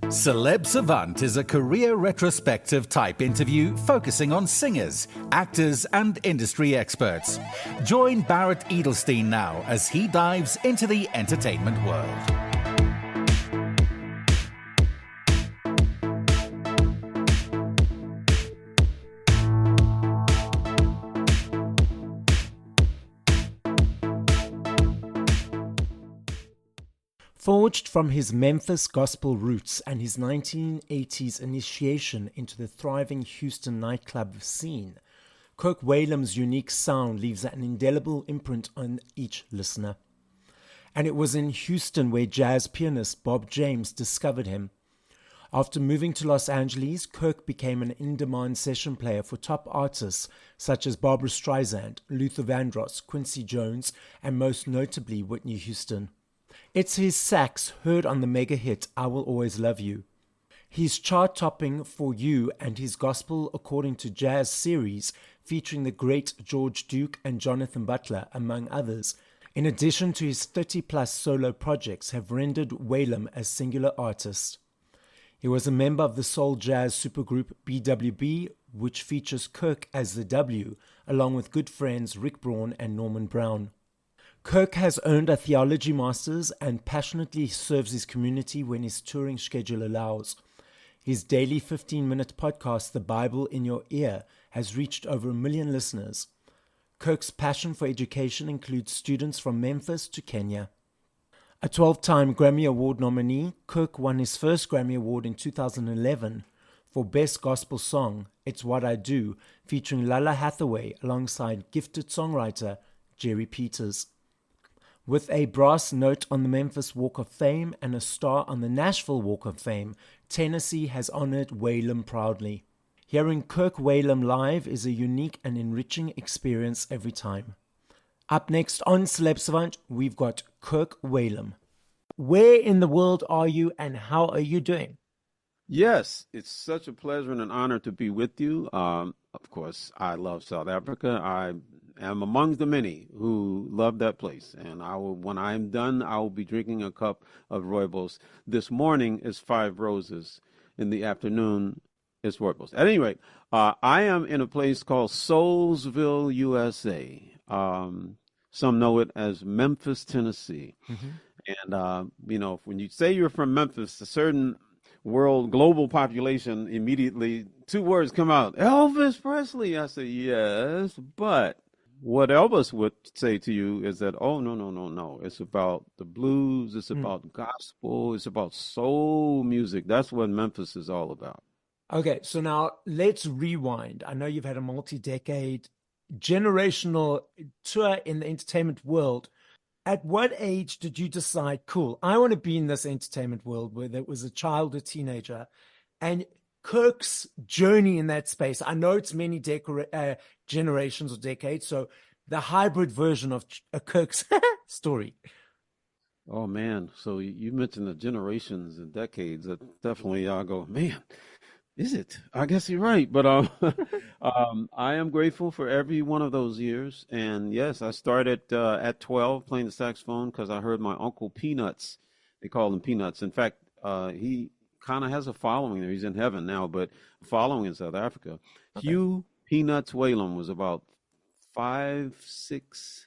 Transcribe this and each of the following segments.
Celeb Savant is a career retrospective type interview focusing on singers, actors, and industry experts. Join Barrett Edelstein now as he dives into the entertainment world. Forged from his Memphis gospel roots and his 1980s initiation into the thriving Houston nightclub scene, Kirk Whalum's unique sound leaves an indelible imprint on each listener. And it was in Houston where jazz pianist Bob James discovered him. After moving to Los Angeles, Kirk became an in-demand session player for top artists such as Barbra Streisand, Luther Vandross, Quincy Jones, and most notably Whitney Houston. It's his sax heard on the mega hit I Will Always Love You. His chart-topping For You and his Gospel According to Jazz series featuring the great George Duke and Jonathan Butler, among others, in addition to his 30-plus solo projects, have rendered Whalum a singular artist. He was a member of the soul jazz supergroup BWB, which features Kirk as the W, along with good friends Rick Braun and Norman Brown. Kirk has earned a theology master's and passionately serves his community when his touring schedule allows. His daily 15-minute podcast, The Bible in Your Ear, has reached over 1 million listeners. Kirk's passion for education includes students from Memphis to Kenya. A 12-time Grammy Award nominee, Kirk won his first Grammy Award in 2011 for Best Gospel Song, It's What I Do, featuring Lala Hathaway alongside gifted songwriter Jerry Peters. With a brass note on the Memphis Walk of Fame and a star on the Nashville Walk of Fame, Tennessee has honored Whalum proudly. Hearing Kirk Whalum live is a unique and enriching experience every time. Up next on Celeb Savant, we've got Kirk Whalum. Where in the world are you and how are you doing? Yes, it's such a pleasure and an honor to be with you. Of course, I love South Africa. I am among the many who love that place. And when I'm done, I will be drinking a cup of rooibos. This morning is 5 roses. In the afternoon, it's rooibos. At any rate, I am in a place called Soulsville, USA. Some know it as Memphis, Tennessee. Mm-hmm. And, when you say you're from Memphis, a certain global population, immediately 2 words come out, Elvis Presley. I say, yes, but what Elvis would say to you is that, oh, no. It's about the blues. It's about gospel. It's about soul music. That's what Memphis is all about. Okay, so now let's rewind. I know you've had a multi-decade, generational tour in the entertainment world. At what age did you decide, cool, I want to be in this entertainment world, whether it was a child or teenager? And Kirk's journey in that space, I know it's many generations or decades, so the hybrid version of Kirk's story. Oh, man. So you mentioned the generations and decades. That definitely I'll go, man, is it? I guess you're right. But I am grateful for every one of those years. And yes, I started at 12 playing the saxophone because I heard my Uncle Peanuts. They call him Peanuts. In fact, he kind of has a following there. He's in heaven now, but following in South Africa. Okay. Hugh Peanuts Whalum was about 5'6",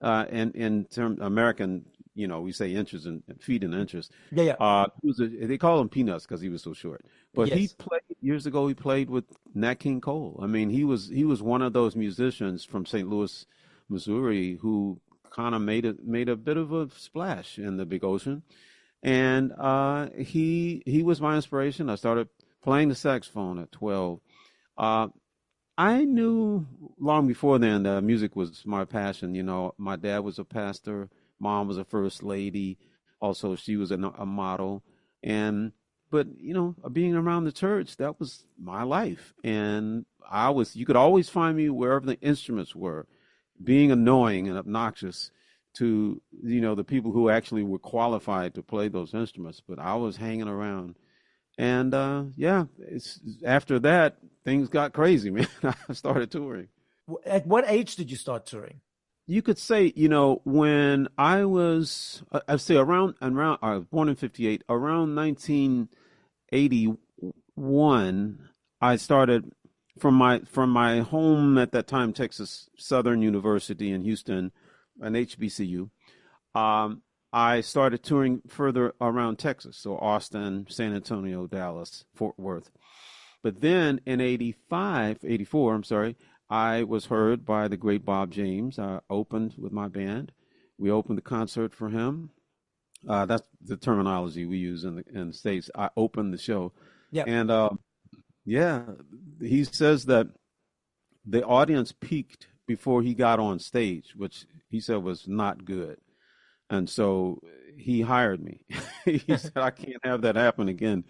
and in term American, we say inches and feet in inches. Yeah. They call him Peanuts because he was so short. But yes. He played years ago. He played with Nat King Cole. I mean, he was one of those musicians from St. Louis, Missouri, who kind of made a bit of a splash in the big ocean. And he was my inspiration. I started playing the saxophone at 12. I knew long before then that music was my passion. My dad was a pastor. Mom was a first lady. Also, she was a model. But being around the church, that was my life. And you could always find me wherever the instruments were, being annoying and obnoxious to, the people who actually were qualified to play those instruments. But I was hanging around. And, after that, things got crazy, man. I started touring. At what age did you start touring? You could say, when I was, I was born in 58, around 19 '81, I started from my home at that time, Texas Southern University in Houston, an HBCU. I started touring further around Texas, so Austin, San Antonio, Dallas, Fort Worth. But then in '84, I was heard by the great Bob James. I opened with my band. We opened the concert for him. That's the terminology we use in the States. I opened the show. Yeah. And yeah, he says that the audience peaked before he got on stage, which he said was not good. And so he hired me. He said, I can't have that happen again.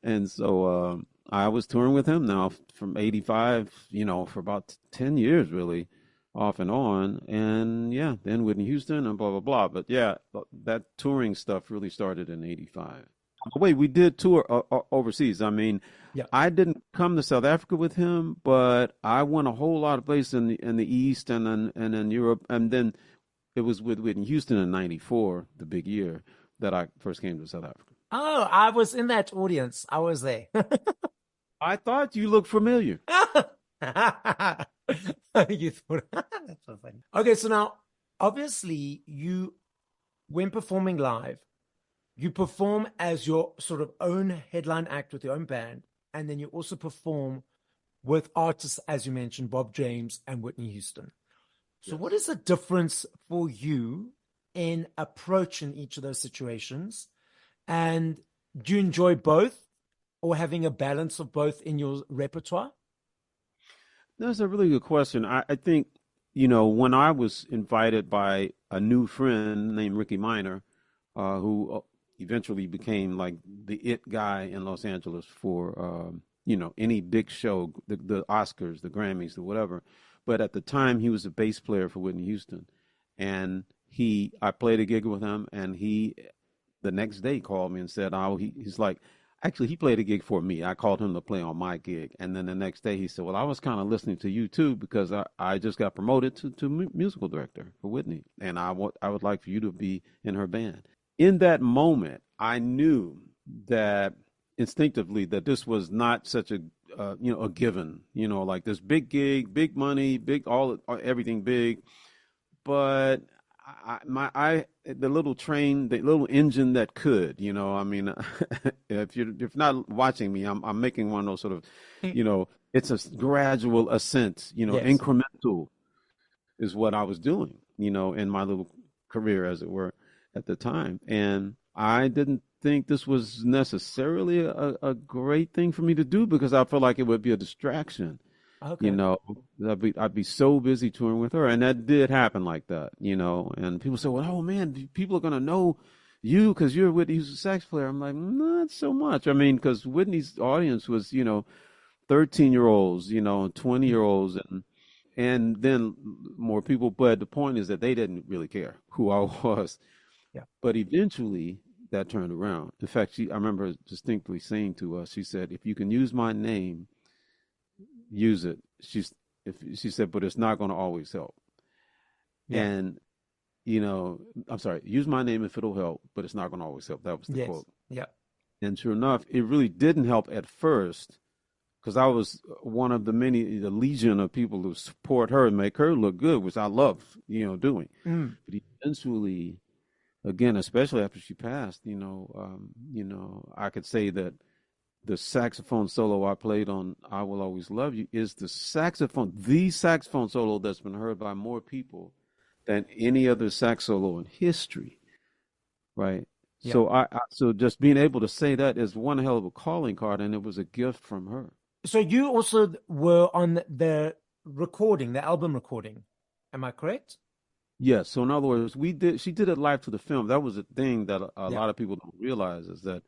And so I was touring with him now from '85, for about 10 years, really, off and on. And yeah, then Whitney Houston and blah, blah, blah. But yeah, that touring stuff really started in '85. Wait, we did tour overseas. I mean, Yeah. I didn't come to South Africa with him, but I went a whole lot of places in the East and in Europe. And then it was with Whitney Houston in '94, the big year, that I first came to South Africa. Oh, I was in that audience. I was there. I thought you looked familiar. You thought that's so funny. Okay, so now obviously when performing live, you perform as your sort of own headline act with your own band, and then you also perform with artists, as you mentioned, Bob James and Whitney Houston. So Yes. what is the difference for you in approaching each of those situations? And do you enjoy both, or having a balance of both in your repertoire? That's a really good question. I think, when I was invited by a new friend named Ricky Minor, who eventually became like the it guy in Los Angeles for, any big show, the Oscars, the Grammys, the whatever. But at the time, he was a bass player for Whitney Houston. And I played a gig with him, and he, the next day, called me and said, he's like, actually, he played a gig for me. I called him to play on my gig. And then the next day he said, well, I was kind of listening to you too, because I just got promoted to musical director for Whitney. And I would like for you to be in her band. In that moment, I knew that instinctively that this was not such a given, like this big gig, big money, everything big. But the little train, the little engine that could, I mean, if you're not watching me, I'm making one of those sort of, it's a gradual ascent, Yes. incremental is what I was doing, in my little career, as it were, at the time. And I didn't think this was necessarily a great thing for me to do, because I felt like it would be a distraction. Okay. I'd be so busy touring with her, and that did happen like that, and people say, well, oh man, people are going to know you because you're Whitney Houston's sax player. I'm like, not so much. I mean, because Whitney's audience was, 13-year-olds, 20-year-olds, and then more people. But the point is that they didn't really care who I was. Yeah. But eventually that turned around. In fact, I remember distinctly saying to us, she said, if you can use my name, use it. She said, but it's not going to always help. Yeah. And, I'm sorry, use my name if it'll help, but it's not going to always help. That was the quote. Yeah. And sure enough, it really didn't help at first, because I was one of the legion of people who support her and make her look good, which I love, doing. Mm. But eventually, again, especially after she passed, I could say that the saxophone solo I played on I Will Always Love You is the saxophone solo that's been heard by more people than any other sax solo in history, right? Yeah. So so just being able to say that is one hell of a calling card, and it was a gift from her. So you also were on the album recording. Am I correct? Yes. So in other words, she did it live to the film. That was a thing that a Yeah. lot of people don't realize, is that,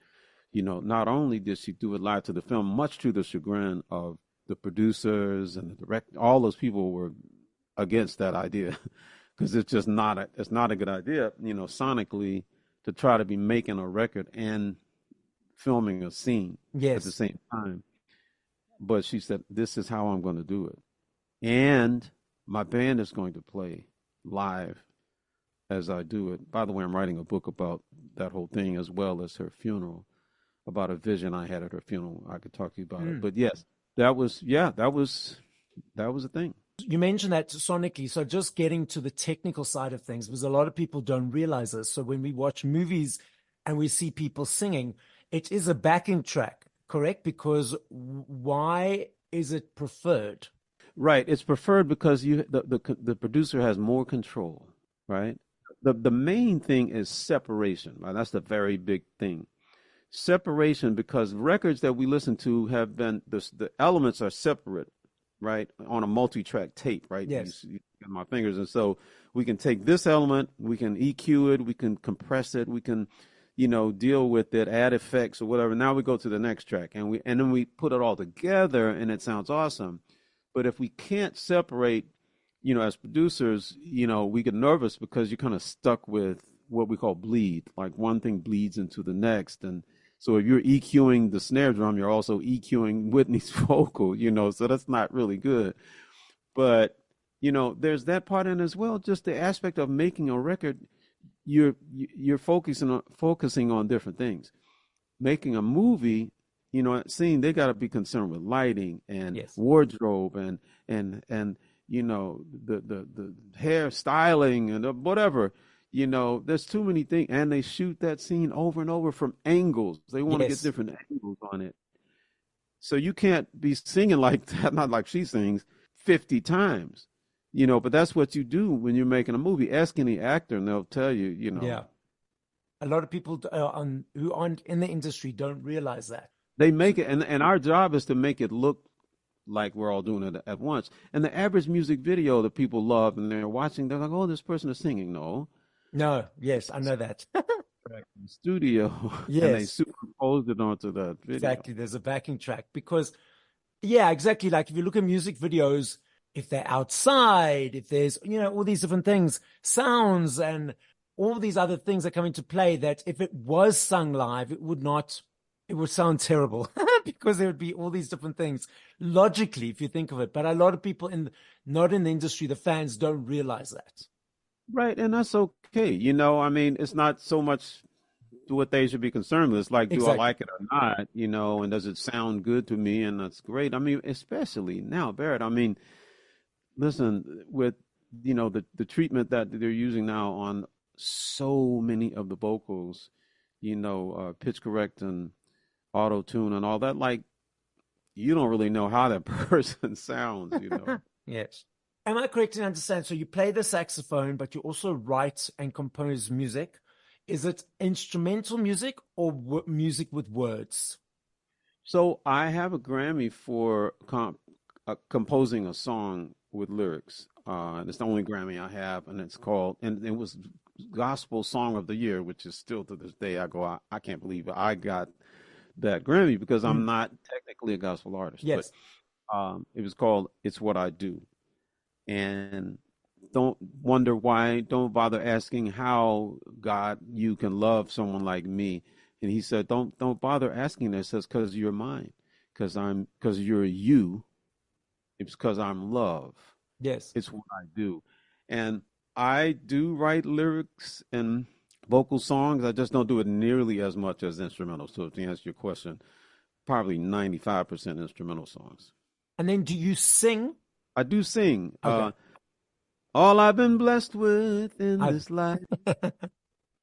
not only did she do it live to the film, much to the chagrin of the producers and the director, all those people were against that idea, because it's just not a good idea, sonically, to try to be making a record and filming a scene at the same time. But she said, this is how I'm going to do it. And my band is going to play live as I do it. By the way, I'm writing a book about that whole thing, as well as her funeral. about a vision I had at her funeral. I could talk to you about it. But yes, that was a thing. You mentioned that sonically, so just getting to the technical side of things, because a lot of people don't realize this. So when we watch movies and we see people singing, it is a backing track, correct? Because why is it preferred? Right, it's preferred because the producer has more control, right? The main thing is separation, right? That's the very big thing. Separation, because records that we listen to have been the elements are separate, right, on a multi-track tape, right? Yes. You got my fingers, and so we can take this element, we can EQ it, we can compress it, we can, deal with it, add effects or whatever. Now we go to the next track, and then we put it all together, and it sounds awesome. But if we can't separate, as producers, we get nervous because you're kind of stuck with what we call bleed. Like one thing bleeds into the next, and so if you're EQing the snare drum, you're also EQing Whitney's vocal, so that's not really good. But, there's that part in as well, just the aspect of making a record, you're focusing on different things. Making a movie, they got to be concerned with lighting and Yes. wardrobe and the hair styling and whatever. There's too many things, and they shoot that scene over and over from angles. They want to Yes. get different angles on it. So you can't be singing like that, not like she sings 50 times, but that's what you do when you're making a movie. Ask any actor and they'll tell you, Yeah. A lot of people who aren't in the industry don't realize that. they make it. And our job is to make it look like we're all doing it at once. And the average music video that people love and they're watching, they're like, oh, this person is singing. No. No, yes, I know that. In the studio, and they Yes. superimposed it onto the video. Exactly. There's a backing track because, yeah, exactly. Like if you look at music videos, if they're outside, if there's, all these different things, sounds and all these other things that come into play, that if it was sung live, it would sound terrible because there would be all these different things logically, if you think of it. But a lot of people not in the industry, the fans don't realize that. Right, and that's okay. It's not so much what they should be concerned with. It's like, do Exactly. I like it or not? And does it sound good to me? And that's great. Especially now, Barrett. Listen, with the treatment that they're using now on so many of the vocals, pitch correct and auto tune and all that. Like, you don't really know how that person sounds. Yes. Am I correct in understand? So you play the saxophone, but you also write and compose music. Is it instrumental music or music with words? So I have a Grammy for composing a song with lyrics. It's the only Grammy I have, and it was Gospel Song of the Year, which is still to this day, I can't believe I got that Grammy because I'm not technically a gospel artist. Yes. But it was called It's What I Do. And don't wonder why, don't bother asking how, God, you can love someone like me. And he said, don't bother asking that. It says, because you're mine, because you're you. It's because I'm love. Yes. It's what I do. And I do write lyrics and vocal songs. I just don't do it nearly as much as instrumental. So to answer your question, probably 95% instrumental songs. And then do you sing? I do sing. Okay. All I've been blessed with in this life.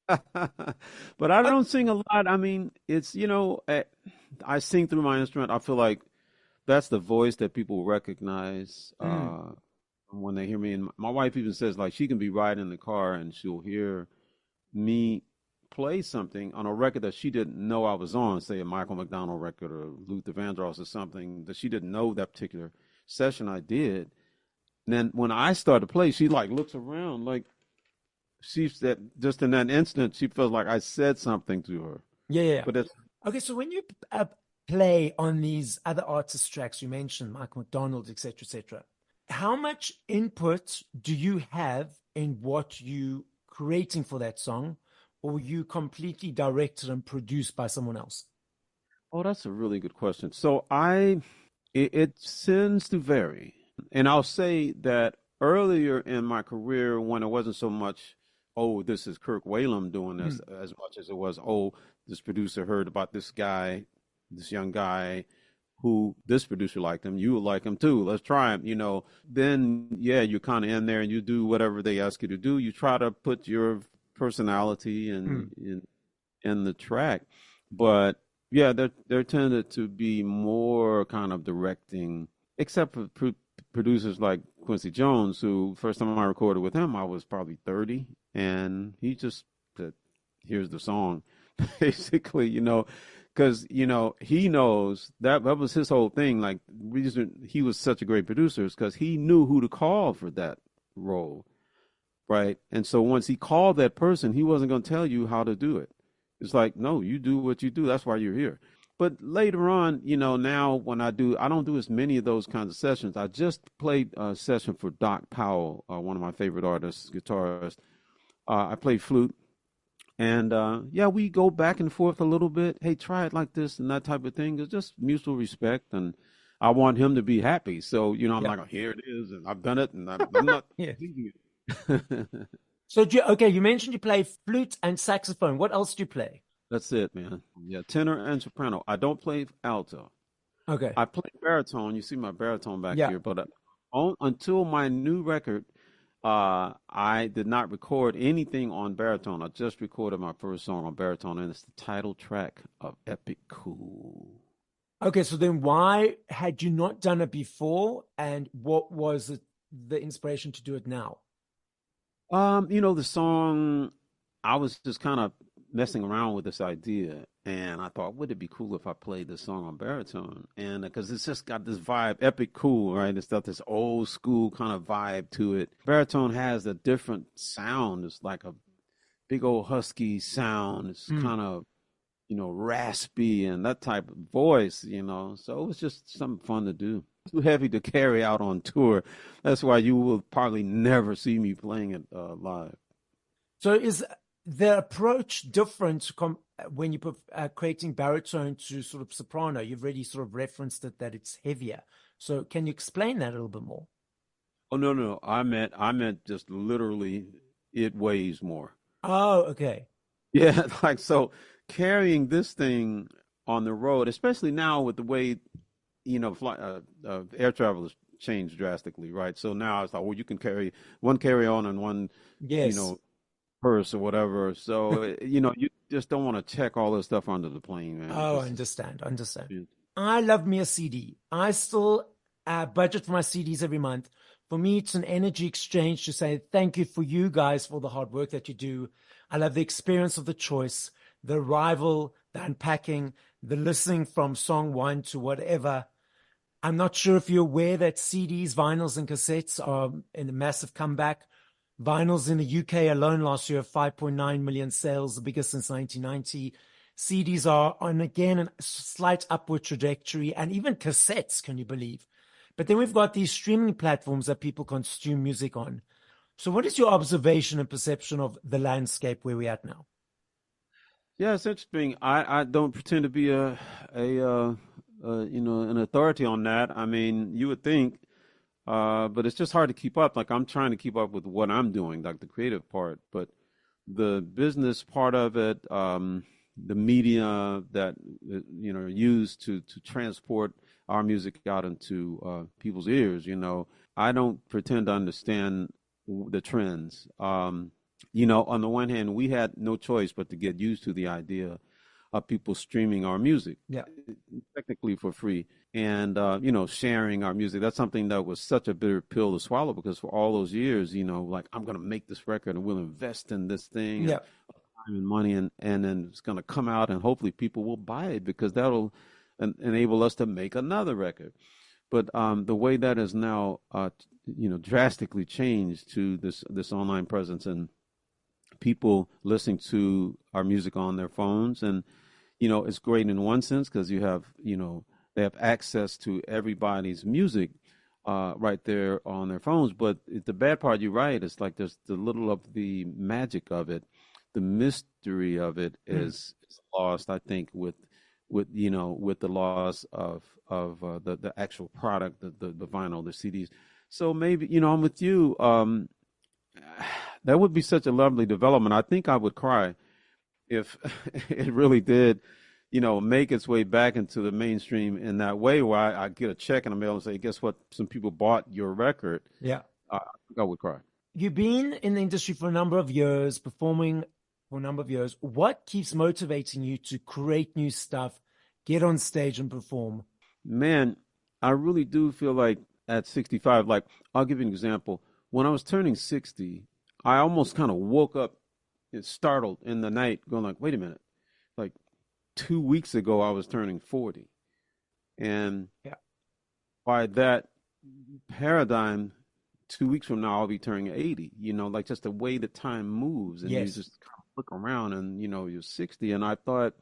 But I don't sing a lot. It's, I sing through my instrument. I feel like that's the voice that people recognize when they hear me. And my wife even says, like, she can be riding in the car and she'll hear me play something on a record that she didn't know I was on, say a Michael McDonald record or Luther Vandross or something that she didn't know that particular session I did. And then when I start to play, she like looks around like she said, just in that instant, she feels like I said something to her. Yeah. But it's Okay, so when you play on these other artists' tracks, you mentioned Michael McDonald, etc., how much input do you have in what you creating for that song, or you completely directed and produced by someone else? Oh, that's a really good question. So it tends to vary. And I'll say that earlier in my career, when it wasn't so much, oh, this is Kirk Whalum doing this, as much as it was, oh, this producer heard about this guy, this young guy, who this producer liked him. You would like him too. Let's try him. Then yeah, you're kind of in there and you do whatever they ask you to do. You try to put your personality in the track, but yeah, there tended to be more kind of directing, except for producers like Quincy Jones, who first time I recorded with him, I was probably 30, and he just said, "Here's the song," basically, because he knows that was his whole thing. Like, reason he was such a great producer is because he knew who to call for that role, right? And so once he called that person, he wasn't going to tell you how to do it. It's like, no, you do what you do. That's why you're here. But later on, now when I don't do as many of those kinds of sessions. I just played a session for Doc Powell, one of my favorite artists, guitarist. I played flute. And, we go back and forth a little bit. Hey, try it like this and that type of thing. It's just mutual respect. And I want him to be happy. So, I'm like, oh, here it is. And I've done it. And I'm not thinking it. So, you mentioned you play flute and saxophone. What else do you play? That's it, man. Yeah, tenor and soprano. I don't play alto. Okay. I play baritone. You see my baritone back here. But until my new record, I did not record anything on baritone. I just recorded my first song on baritone, and it's the title track of Epic Cool. Okay, so then why had you not done it before, and what was the inspiration to do it now? The song, I was just kind of messing around with this idea, and I thought, would it be cool if I played this song on baritone? And because it's just got this vibe, Epic Cool, right? It's got this old school kind of vibe to it. Baritone has a different sound. It's like a big old husky sound. It's kind of, raspy and that type of voice, So it was just something fun to do. Too heavy to carry out on tour. That's why you will probably never see me playing it live. So is the approach different when you put creating baritone to sort of soprano? You've already sort of referenced it, that it's heavier. So can you explain that a little bit more? Oh, no. I meant just literally it weighs more. Oh, okay. Yeah, so carrying this thing on the road, especially now with the way, air travel has changed drastically, right? So now it's like, well, you can carry one carry-on and one, purse or whatever. So, you just don't want to check all this stuff onto the plane, man. Oh, I understand. Yeah. I love me a CD. I still budget for my CDs every month. For me, it's an energy exchange to say thank you for you guys for the hard work that you do. I love the experience of the choice, the arrival, the unpacking, the listening from song one to whatever. I'm not sure if you're aware that CDs, vinyls, and cassettes are in a massive comeback. Vinyls in the UK alone last year, 5.9 million sales, the biggest since 1990. CDs are on, again, a slight upward trajectory, and even cassettes, can you believe? But then we've got these streaming platforms that people consume music on. So what is your observation and perception of the landscape where we're at now? Yeah, it's interesting. I don't pretend to be an authority on that. I mean, you would think, but it's just hard to keep up. Like, I'm trying to keep up with what I'm doing, like the creative part, but the business part of it, the media that used to transport our music out into people's ears. I don't pretend to understand the trends. On the one hand, we had no choice but to get used to the idea of people streaming our music, technically for free, and sharing our music. That's something that was such a bitter pill to swallow, because for all those years, like, I'm going to make this record and we'll invest in this thing, and time and money, and then it's going to come out and hopefully people will buy it because that'll enable us to make another record. But the way that is now, drastically changed to this online presence and people listening to our music on their phones, and it's great in one sense because you have they have access to everybody's music right there on their phones. But the bad part, you're right, it's like there's the little of the magic of it, the mystery of it is lost, I think, with the loss of the actual product, the vinyl, the CDs. So maybe, I'm with you. That would be such a lovely development. I think I would cry if it really did, make its way back into the mainstream in that way, where I get a check in the mail and say, guess what? Some people bought your record. Yeah. I think I would cry. You've been in the industry for a number of years, performing for a number of years. What keeps motivating you to create new stuff, get on stage and perform? Man, I really do feel like at 65, like, I'll give you an example. When I was turning 60, I almost kind of woke up and startled in the night going like, wait a minute, like 2 weeks ago, I was turning 40. And by that paradigm, 2 weeks from now, I'll be turning 80, like just the way that time moves. And you just kind of look around and, you're 60. And I thought,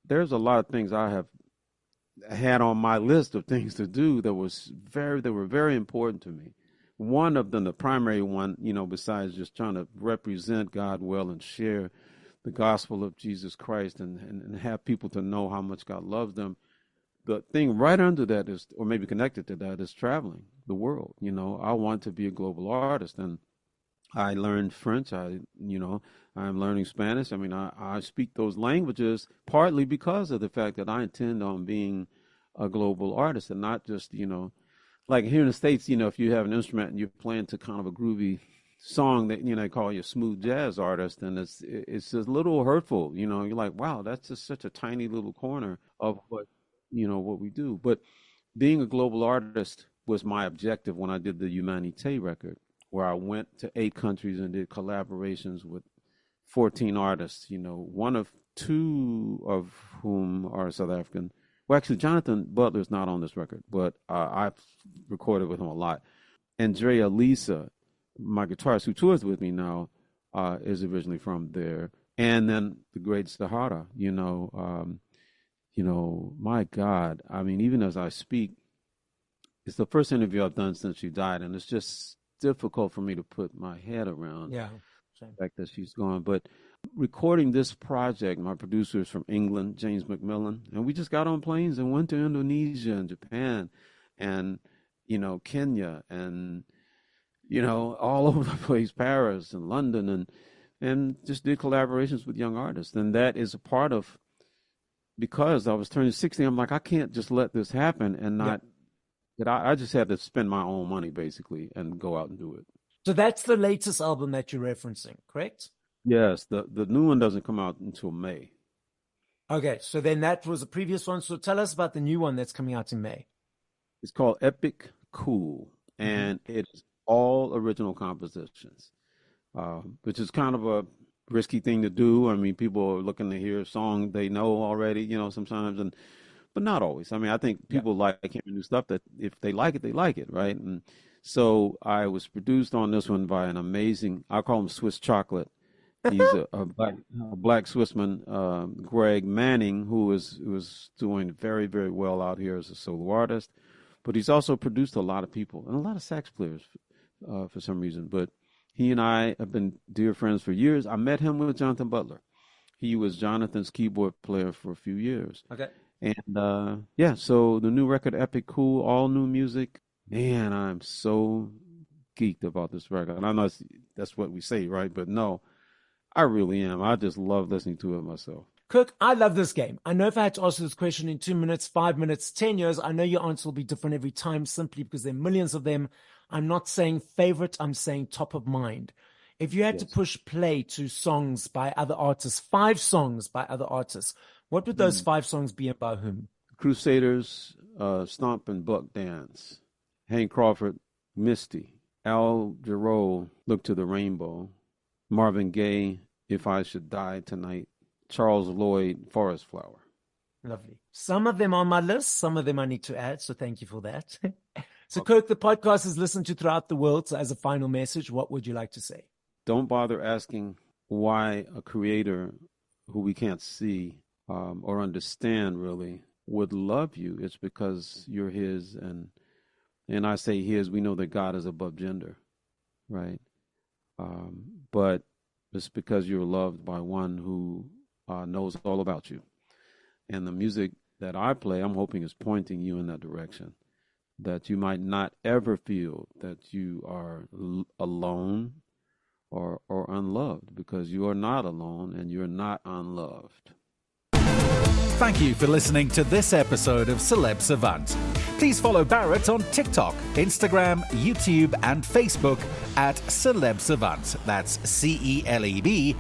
there's a lot of things I have had on my list of things to do that were very important to me. One of them, the primary one, besides just trying to represent God well and share the gospel of Jesus Christ and have people to know how much God loves them. The thing right under that is, or maybe connected to that, is traveling the world. I want to be a global artist, and I learned French. I'm learning Spanish. I mean, I speak those languages partly because of the fact that I intend on being a global artist and not just, like here in the States, if you have an instrument and you're playing to kind of a groovy song that, they call you a smooth jazz artist, and it's a little hurtful, you're like, wow, that's just such a tiny little corner of what we do. But being a global artist was my objective when I did the Humanité record, where I went to 8 countries and did collaborations with 14 artists, one of 2 of whom are South African. Well, actually, Jonathan Butler's not on this record, but I've recorded with him a lot. Andrea Lisa, my guitarist who tours with me now, is originally from there. And then the great Sahara, my God, I mean, even as I speak, it's the first interview I've done since she died, and it's just difficult for me to put my head around the fact that she's gone. But recording this project, my producer is from England, James McMillan, and we just got on planes and went to Indonesia and Japan and, Kenya and, all over the place, Paris and London, and just did collaborations with young artists. And that is a part of, because I was turning 60, I'm like, I can't just let this happen and not, I just had to spend my own money basically and go out and do it. So that's the latest album that you're referencing, correct? Yes, the new one doesn't come out until May. Okay, so then that was the previous one. So tell us about the new one that's coming out in May. It's called Epic Cool, and it's all original compositions, which is kind of a risky thing to do. I mean, people are looking to hear a song they know already, sometimes, but not always. I mean, I think people like hearing new stuff that if they like it, right? And so I was produced on this one by an amazing, I call him Swiss Chocolate. He's a black Swissman, Greg Manning, who was doing very, very well out here as a solo artist. But he's also produced a lot of people and a lot of sax players for some reason. But he and I have been dear friends for years. I met him with Jonathan Butler. He was Jonathan's keyboard player for a few years. Okay. And so the new record, Epic Cool, all new music. Man, I'm so geeked about this record. And I know that's what we say, right? But no, I really am. I just love listening to it myself. Kirk, I love this game. I know if I had to ask you this question in 2 minutes, 5 minutes, 10 years, I know your answer will be different every time simply because there are millions of them. I'm not saying favorite, I'm saying top of mind. If you had to push play to songs by other artists, 5 songs by other artists, what would those 5 songs be and by whom? Crusaders, Stomp and Buck Dance, Hank Crawford, Misty, Al Jarreau, Look to the Rainbow, Marvin Gaye, If I Should Die Tonight, Charles Lloyd, Forest Flower. Lovely. Some of them on my list, some of them I need to add, so thank you for that. So Kirk, the podcast is listened to throughout the world, so as a final message, what would you like to say? Don't bother asking why a creator who we can't see or understand really would love you. It's because you're his, and I say his, we know that God is above gender, right? But it's because you're loved by one who knows all about you. And the music that I play, I'm hoping is pointing you in that direction, that you might not ever feel that you are alone or unloved, because you are not alone and you're not unloved. Thank you for listening to this episode of Celeb Savant. Please follow Barrett on TikTok, Instagram, YouTube, and Facebook at Celeb Savant. That's CelebSavant.